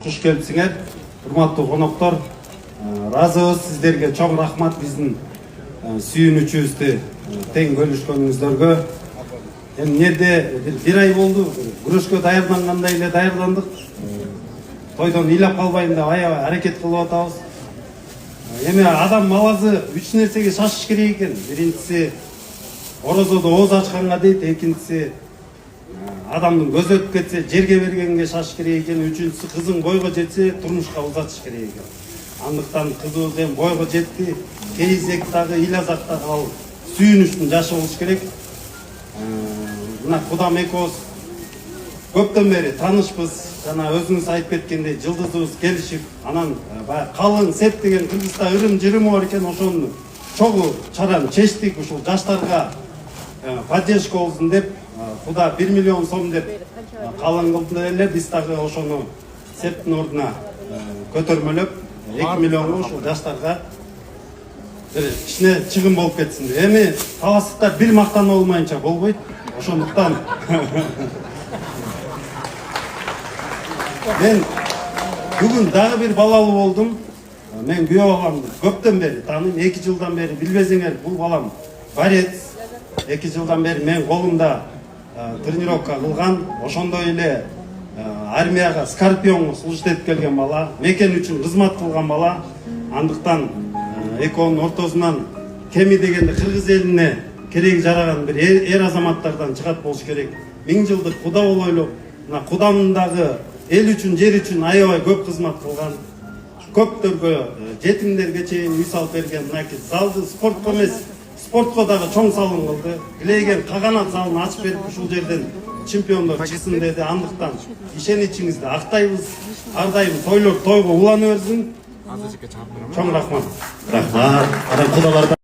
Куш келипсиңер, урматтуу коноктор. Разыбыз сиздерге чоң рахмат биздин сүйүнүчүбүздү тең бөлүшкөнүңүздөргө. Эмнеде бир ай болду, күрөшкө даярдангандай эле даярдандык. Тойдон ыйлап калбайын деп аябай аракет кылып атабыз. Эми адам баласы 3 нерсеге шашыш керек экен. Биринчиси орозодо ооз ачканга дейт, экинчиси адамдын көзү өтүп кетсе жерге бергенге шашыш керек экен, үчүнчүсү кызың бойго жетсе турмушка узатыш керек экен. Андыктан кызыбыз эми бойго жетти, кейизек дагы ыйлазак дагы ал сүйүнүчтүн жашы болуш керек. Мына кудам экөөбүз көптөн бери таанышпыз. Жана өзүңүз айтып кеткендей жылдызыбыз келишип, анан баягы калың сеп деген Кыргызда ырым-жырымы бар экен, ошону чогуу чараны чечтик. Ушул жаштарга поддержка болсун деп, Куда 1 миллион сом деп калың кылды эле. Биз дагы ошону септин ордуна көтөрмөлөп 2 миллионго ушул жаштарга кичине чыгым болуп кетсин деп. Эми таластыктар бир мактануу болмайынча болбойт. Ошондуктан мен бүгүн дагы бир балалуу болдум. Мен күйөө баламды көптөн бери тааныйм, 2 жылдан бери. Билбесеңер, бул балам борец. 2 жылдан бери мен колумда тренировка кылган, ошондой эле армияга Скорпионго служить этип келген бала, мекен үчүн кызмат кылган бала. Андыктан экөөнүн ортосунан кеми дегенде кыргыз элине кереги жараган бир эр азаматтардан чыгат болуш керек. 1000 жылдык куда болойлу, мына кудамдагы эл үчүн, жер үчүн аябай көп кызмат кылган. Көптөргө, жетимдерге чейин үй салып берген. Мынакей залды спортко эмес, спортко дагы чоң салым кылды. Илеген каганат залын ачып берип, ушул жерден чемпиондор чыксын деди. Андыктан ишеничиңизди актайбыз. Ар дайым тойлор тойго улана берсин. Чоң рахмат. Рахмат. Адам кудалардан